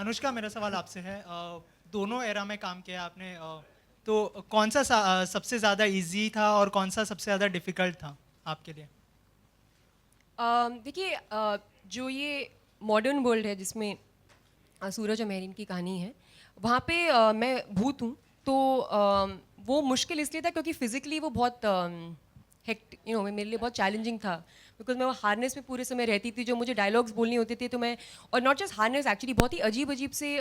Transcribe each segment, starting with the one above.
अनुष्का, मेरा सवाल आपसे है। दोनों एरा में काम किया आपने, तो कौन सा सबसे ज़्यादा इजी था और कौन सा सबसे ज़्यादा डिफिकल्ट था आपके लिए? देखिए, जो ये मॉडर्न वर्ल्ड है जिसमें सूरज और मेहरीन की कहानी है, वहाँ पे मैं भूत हूँ। तो वो मुश्किल इसलिए था क्योंकि फिजिकली वो बहुत मेरे लिए बहुत चैलेंजिंग था, बिकॉज मैं वो हार्नेस में पूरे समय रहती थी। जो मुझे डायलॉग्स बोलनी होते थे तो मैं, और नॉट जस्ट हार्नेस, एक्चुअली बहुत ही अजीब अजीब से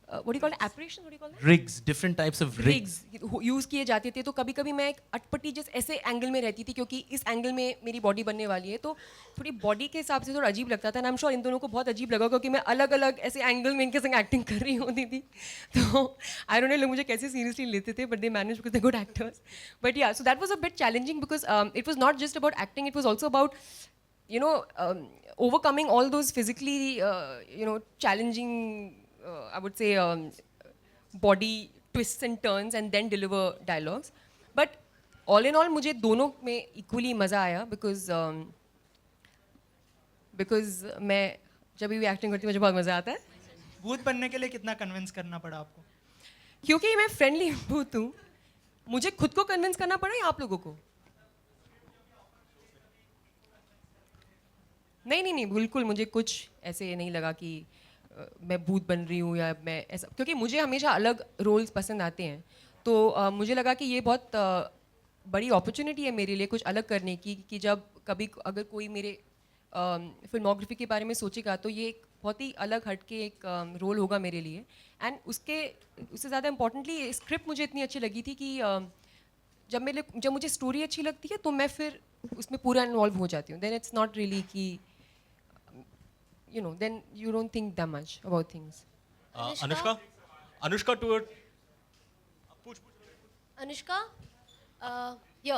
what you called operation, what you called Rigs, different types of rigs. Rigs use किए जाते थे। तो कभी कभी मैं एक अटपटी जिस ऐसे एंगल में रहती थी, क्योंकि इस एंगल में मेरी बॉडी बनने वाली है, तो थोड़ी बॉडी के हिसाब से थोड़ा अजीब लगता था। And I am sure in दोनों को बहुत अजीब लगा, क्योंकि मैं अलग अलग ऐसे एंगल में इनके संग एक्टिंग कर रही होती थी। तो आई डोंट नो लोग मुझे कैसे सीरियसली लेते थे, but they manage because they good actors. But yeah, so that was a bit challenging because it was not just about acting, it was also about overcoming all those physically challenging, I would say, body twists and turns and then deliver dialogues. But all in all मुझे दोनों में equally मज़ा आया, because मैं जब भी acting करती हूँ मुझे बहुत मज़ा आता है, भूत बनने के लिए कितना कन्विंस करना पड़ा आपको? क्योंकि मैं फ्रेंडली भूत हूँ। मुझे खुद को कन्विंस करना पड़ा या आप लोगों को? नहीं, बिल्कुल मुझे कुछ ऐसे नहीं लगा कि मैं भूत बन रही हूँ या मैं ऐसा, क्योंकि मुझे हमेशा अलग रोल्स पसंद आते हैं। तो मुझे लगा कि ये बहुत बड़ी अपॉर्चुनिटी है मेरे लिए कुछ अलग करने की, कि जब कभी अगर कोई मेरे फिल्मोग्राफी के बारे में सोचेगा तो ये एक बहुत ही अलग हटके एक रोल होगा मेरे लिए। एंड उससे ज़्यादा इम्पोर्टेंटली स्क्रिप्ट मुझे इतनी अच्छी लगी थी कि जब मुझे स्टोरी अच्छी लगती है तो मैं फिर उसमें पूरा इन्वॉल्व हो जाती हूँ। देन इट्स नॉट रियली कि then you don't think that much about things. Anushka, to it. Anushka, yo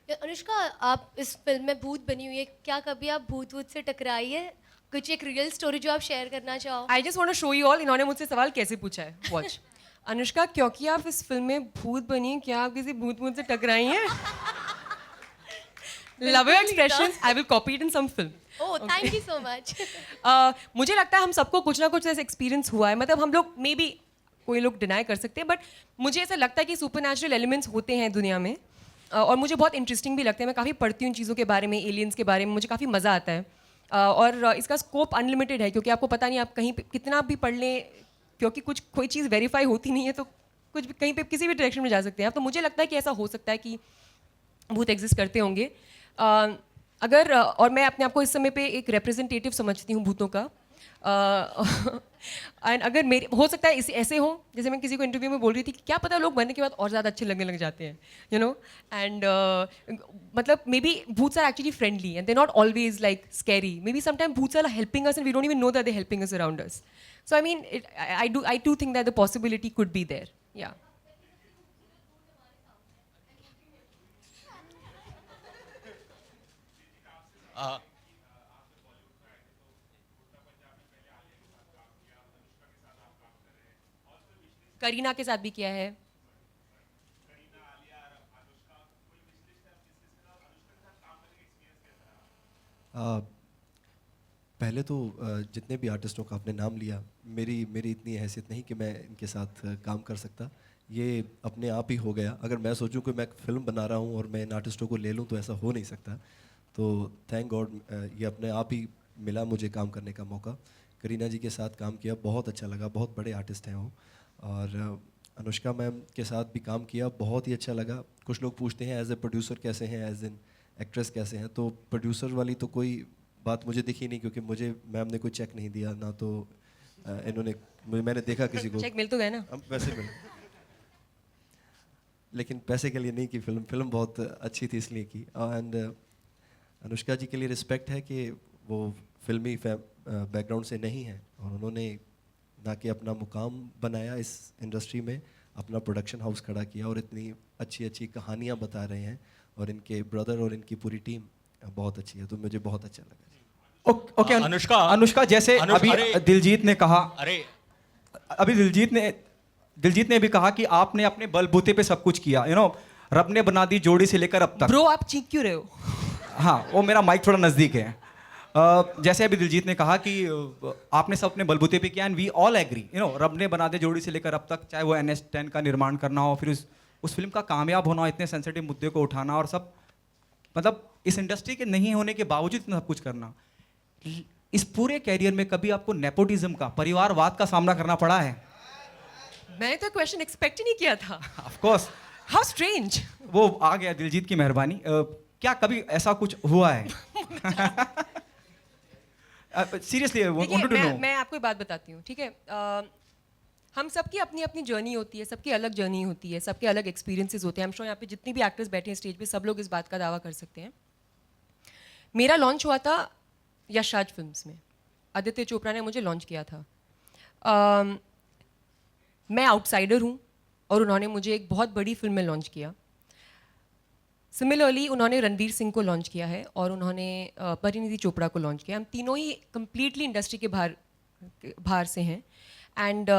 Anushka, आप इस फिल्म में भूत बनी हुई है, क्या कभी आप भूत वूत से टकराई है? कुछ एक रियल स्टोरी जो आप शेयर करना चाहो? I just want to show you all, इन्होंने मुझसे सवाल कैसे पूछा है, watch. अनुष्का, क्योंकि आप इस फिल्म में भूत बनी हैं, क्या आप किसी भूत से टकराई हैं? Love your expressions. I will copy it in some film. Oh, thank you so much. मुझे लगता है हम सबको कुछ ना कुछ ऐसा एक्सपीरियंस हुआ है। मतलब हम लोग मे बी, कोई लोग डिनाई कर सकते हैं, बट मुझे ऐसा लगता है कि सुपरनैचुरल एलिमेंट्स होते हैं दुनिया में, और मुझे बहुत इंटरेस्टिंग भी लगता है। मैं काफ़ी पढ़ती हूँ चीज़ों के बारे में, एलियंस के बारे में, मुझे काफ़ी मज़ा आता है। और इसका स्कोप अनलिमिटेड है, क्योंकि आपको पता नहीं आप कहीं कितना भी पढ़ लें, क्योंकि कोई चीज़ वेरीफाई होती नहीं है, तो कुछ भी कहीं पे किसी भी डायरेक्शन में जा सकते हैं। तो मुझे लगता है कि ऐसा हो सकता है कि भूत एग्जिस्ट करते होंगे। अगर और मैं अपने आप को इस समय पे एक रिप्रेजेंटेटिव समझती हूँ भूतों का। एंड अगर मेरे हो सकता है ऐसे हो, जैसे मैं किसी को इंटरव्यू में बोल रही थी कि क्या पता लोग मरने के बाद और ज़्यादा अच्छे लगने लग जाते हैं, एंड मतलब मे बी भूत्स are actually friendly and they not always like scary. Maybe sometime भूत्स are helping us and we don't even know that they helping us around us. So I mean I do think that the possibility could be there, yeah. Kareena के साथ भी किया है। पहले तो जितने भी आर्टिस्टों का आपने नाम लिया, मेरी इतनी हैसियत नहीं कि मैं इनके साथ काम कर सकता। ये अपने आप ही हो गया। अगर मैं सोचूं कि मैं एक फ़िल्म बना रहा हूं और मैं इन आर्टिस्टों को ले लूं तो ऐसा हो नहीं सकता। तो थैंक गॉड ये अपने आप ही मिला मुझे काम करने का मौका। करीना जी के साथ काम किया, बहुत अच्छा लगा, बहुत बड़े आर्टिस्ट हैं वो। और अनुष्का मैम के साथ भी काम किया, बहुत ही अच्छा लगा। कुछ लोग पूछते हैं एज ए प्रोड्यूसर कैसे हैं, एज एन एक्ट्रेस कैसे हैं, तो प्रोड्यूसर वाली तो कोई बात मुझे दिखी नहीं, क्योंकि मुझे मैम ने कोई चेक नहीं दिया ना, तो मैंने देखा किसी को। चेक मिल तो गया ना? वैसे मिल, लेकिन पैसे के लिए नहीं की फिल्म बहुत अच्छी थी इसलिए की। एंड अनुष्का जी के लिए रिस्पेक्ट है कि वो फिल्मी बैकग्राउंड से नहीं है, और उन्होंने ना कि अपना मुकाम बनाया इस इंडस्ट्री में, अपना प्रोडक्शन हाउस खड़ा किया और इतनी अच्छी अच्छी कहानियाँ बता रहे हैं। और इनके ब्रदर और इनकी पूरी टीम बहुत अच्छी है, तो मुझे बहुत अच्छा लगा। ओके अनुष्का, जैसे अभी दिलजीत ने कहा, अभी दिलजीत ने भी कहा कि आपने अपने बलबूते पे सब कुछ किया, रब ने बना दी जोड़ी से लेकर अब तक। ब्रो, आप चीख क्यों रहे हो? हाँ, वो मेरा माइक थोड़ा नज़दीक है। जैसे अभी दिलजीत ने कहा कि आपने सब अपने बलबूते पे किया एंड वी ऑल एग्री, रब ने बना दे जोड़ी से लेकर अब तक, चाहे वो NH10 का निर्माण करना हो, फिर उस फिल्म का कामयाब होना, इतने सेंसिटिव मुद्दे को उठाना और सब, मतलब इस इंडस्ट्री के नहीं होने के बावजूद इतना सब कुछ करना। इस पूरे कैरियर में कभी आपको नेपोटिज्म का, परिवारवाद का सामना करना पड़ा है? मैंने तो क्वेश्चन एक्सपेक्ट ही नहीं किया था। Of course how strange. वो आ गया, दिलजीत की मेहरबानी। क्या कभी ऐसा कुछ हुआ है? Seriously wanted to know. मैं आपको एक बात बताती हूँ, ठीक है? हम सबकी अपनी अपनी जर्नी होती है, सबकी अलग जर्नी होती है, सबके अलग एक्सपीरियंसेस होते हैं। हम श्योर यहाँ पे जितनी भी एक्टर्स बैठे हैं स्टेज पे, सब लोग इस बात का दावा कर सकते हैं। मेरा लॉन्च हुआ था यश राज फिल्म्स में, आदित्य चोपड़ा ने मुझे लॉन्च किया था। मैं आउटसाइडर हूँ और उन्होंने मुझे एक बहुत बड़ी फिल्म में लॉन्च किया। सिमिलरली उन्होंने रणवीर सिंह को लॉन्च किया है और उन्होंने परिणीति चोपड़ा को लॉन्च किया। हम तीनों ही कम्प्लीटली इंडस्ट्री के बाहर से हैं। एंड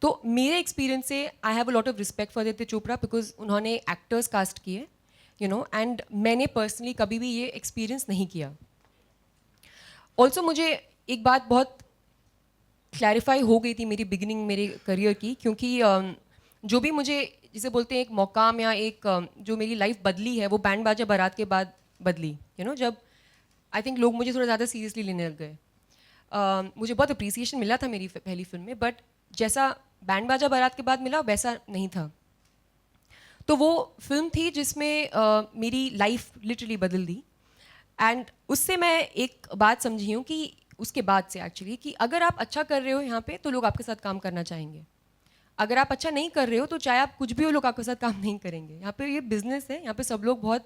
तो मेरे एक्सपीरियंस से I have a lot of respect for Aditya Chopra because उन्होंने एक्टर्स कास्ट किए, एंड मैंने पर्सनली कभी भी ये एक्सपीरियंस नहीं किया। ऑल्सो मुझे एक बात बहुत क्लैरिफाई हो गई थी मेरी बिगिनिंग मेरे करियर की, क्योंकि जो भी मुझे जिसे बोलते हैं एक मौकाम या एक जो मेरी लाइफ बदली है, वो बैंड बाजा बारात के बाद बदली। जब आई थिंक लोग मुझे थोड़ा ज़्यादा सीरियसली लेने लग गए। मुझे बहुत अप्रिसिएशन मिला था मेरी पहली फिल्म में, बट जैसा बैंड बाजा बारात के बाद मिला वैसा नहीं था। तो वो फिल्म थी जिसमें मेरी लाइफ लिटरली बदल दी। एंड उससे मैं एक बात समझी हूँ कि उसके बाद से एक्चुअली, कि अगर आप अच्छा कर रहे हो यहाँ पे तो लोग आपके साथ काम करना चाहेंगे। अगर आप अच्छा नहीं कर रहे हो तो चाहे आप कुछ भी हो, लोग आपके साथ काम नहीं करेंगे। यहाँ पे ये बिजनेस है, यहाँ पे सब लोग बहुत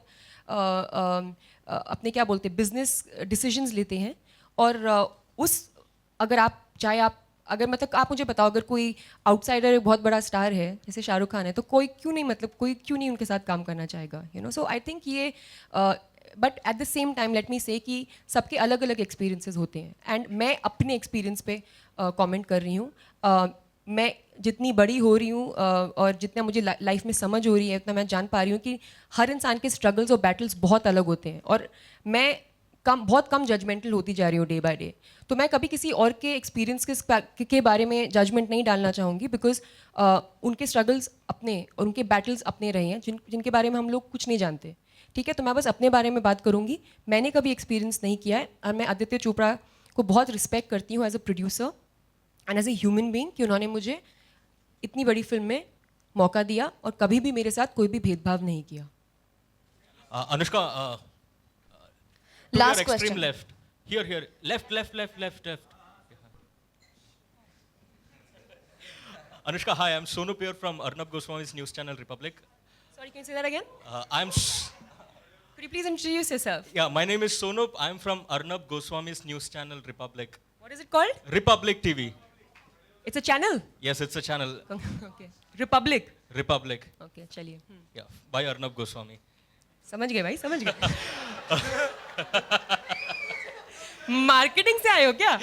अपने क्या बोलते हैं बिजनेस डिसीजंस लेते हैं। और अगर आप चाहे आप अगर मतलब आप मुझे बताओ, अगर कोई आउटसाइडर एक बहुत बड़ा स्टार है जैसे शाहरुख खान है, तो कोई क्यों नहीं उनके साथ काम करना चाहेगा। सो आई थिंक ये but at the same time let me से कि सबके अलग अलग एक्सपीरियंसेस होते हैं। एंड मैं अपने एक्सपीरियंस पे कमेंट कर रही हूँ। मैं जितनी बड़ी हो रही हूँ और जितना मुझे लाइफ में समझ हो रही है, उतना मैं जान पा रही हूँ कि हर इंसान के स्ट्रगल्स और बैटल्स बहुत अलग होते हैं। और मैं बहुत कम जजमेंटल होती जा रही हूँ डे बाय डे। तो मैं कभी किसी और के एक्सपीरियंस के बारे में जजमेंट नहीं डालना चाहूँगी, बिकॉज उनके स्ट्रगल्स अपने और उनके बैटल्स अपने रहे हैं जिनके बारे में हम लोग कुछ नहीं जानते। ठीक है, तो मैं बस अपने बारे में बात करूँगी। मैंने कभी एक्सपीरियंस नहीं किया है और मैं आदित्य चोपड़ा को बहुत रिस्पेक्ट करती हूँ as a producer and as a human being कि उन्होंने मुझे इतनी बड़ी फिल्म में मौका दिया और कभी भी मेरे साथ कोई भी भेदभाव नहीं किया। Anushka, to Last your extreme question. left. Here. Left. Anushka, hi, I'm Sonu Pure from Arnab Goswami's news channel Republic. Sorry, can you say that again? Could you please introduce yourself? Yeah, my name is Sonu. I'm from Arnab Goswami's news channel Republic. What is it called? Republic TV. It's a channel? Yes, it's a channel. Okay. Republic? Republic. Okay, चलिए. Yeah, by Arnab Goswami. समझ गए भाई, समझ गए. Marketing से आए हो क्या?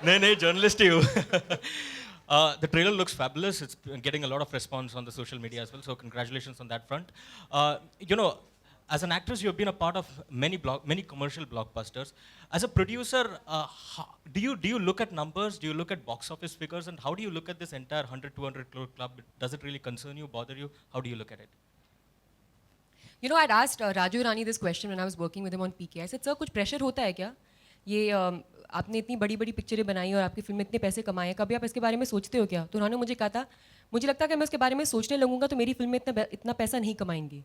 नहीं, journalist ही हूँ. The trailer looks fabulous. It's getting a lot of response on the social media as well. So congratulations on that front. As an actress, you've been a part of many commercial blockbusters. As a producer, do you look at numbers? Do you look at box office figures? And how do you look at this entire 100-200 crore club? Does it really concern you, bother you? How do you look at it? I'd asked Raju Rani this question when I was working with him on PK. I said, sir, कुछ pressure होता है क्या? ये आपने इतनी बड़ी बड़ी पिक्चरें बनाई और आपकी फिल्म में इतने पैसे कमाए, कभी आप इसके बारे में सोचते हो क्या? तो उन्होंने मुझे कहा था, मुझे लगता है कि मैं उसके बारे में सोचने लगूंगा तो मेरी फिल्म में इतना पैसा नहीं कमाएंगी।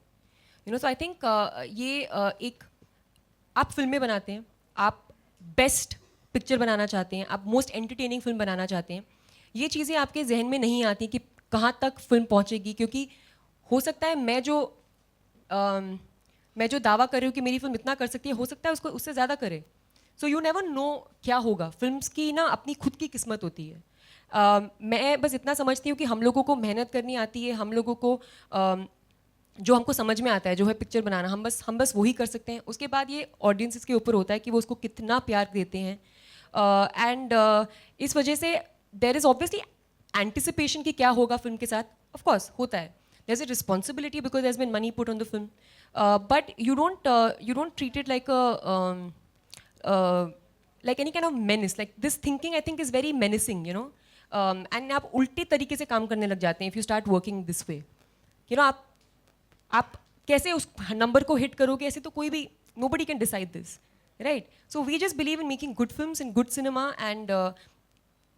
So I think ये एक आप फिल्में बनाते हैं, आप बेस्ट पिक्चर बनाना चाहते हैं, आप मोस्ट एंटरटेनिंग फिल्म बनाना चाहते हैं, ये चीज़ें आपके जहन में नहीं आती कि कहाँ तक फिल्म पहुँचेगी, क्योंकि हो सकता है मैं जो दावा कर रही हूँ कि मेरी फिल्म इतना कर सकती है, हो सकता है उसको उससे ज़्यादा करे। सो यू नेवर नो क्या होगा। फिल्म्स की ना अपनी खुद की किस्मत होती है। मैं बस इतना समझती हूँ कि हम लोगों को मेहनत करनी आती है, हम लोगों को जो हमको समझ में आता है जो है पिक्चर बनाना, हम बस वही कर सकते हैं। उसके बाद ये ऑडियंसेस के ऊपर होता है कि वो उसको कितना प्यार देते हैं। एंड इस वजह से देयर इज़ ऑब्वियसली एंटिसिपेशन कि क्या होगा फिल्म के साथ, ऑफ कोर्स होता है। There is a responsibility because there is been money put on the film, but you don't treat it like any kind of menace. Like this thinking, I think, is very menacing, you know. And आप उल्टे तरीके से काम करने लग जाते हैं if you start working this way. You know, आप कैसे उस नंबर को हिट करोगे, ऐसे तो कोई भी nobody can decide this, right? So we just believe in making good films and good cinema, and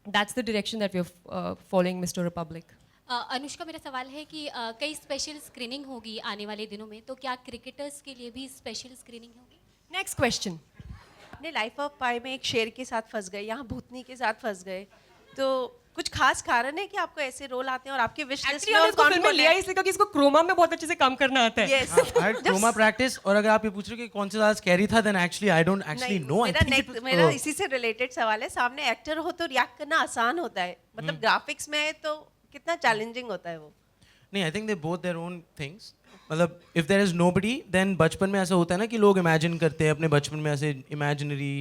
that's the direction that we're following, Mr. Republic. Anushka, मेरा सवाल है कि कई स्पेशल स्क्रीनिंग होगी आने वाले दिनों में, तो क्या क्रिकेटर्स के लिए भी स्पेशल स्क्रीनिंग होगी? Next question. अपने लाइफ ऑफ पाई में एक शेर के साथ फंस गए, यहाँ भूतनी के साथ फंस गए, तो कुछ खास कारण है कि आपको ऐसे रोल आते हैं और आपके विश लिस्ट Actually, में हमने और इसको कौन फिल्म में कौन लिया है? इसलिए क्योंकि इसको क्रोमा में बहुत अच्छे से काम करना आता है. Yes. I had chroma practice और अगर आप ये पूछ रहे हो कि कौन सा ज़्यादा scary था, then actually I don't actually नहीं, know. I think it was, मेरा इसी से रिलेटेड सवाल है. सामने एक्टर हो तो रिएक्ट करना आसान होता है, मतलब ग्राफिक्स में है तो कितना चैलेंजिंग होता है वो? नहीं, I think they both their own things. मतलब if there is nobody, then बचपन में ऐसा होता है ना कि लोग imagine करते हैं अपने बचपन में ऐसे imaginary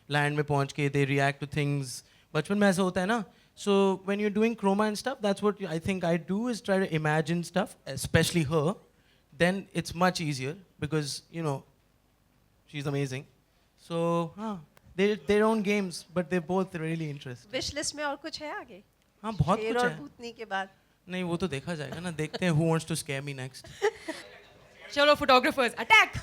land में पहुंच के they react to things. बचपन में ऐसा होता है ना. So when you're doing chroma and stuff, that's what I think I do is try to imagine stuff, especially her. Then it's much easier because you know she's amazing. So they're their own games, but they're both really interesting. Wish list में और कुछ है आगे? हाँ, बहुत शेर कुछ और है. भूतनी के बाद नहीं, वो तो देखा जाएगा ना. देखते हैं who wants to scare me next. चलो photographers, attack!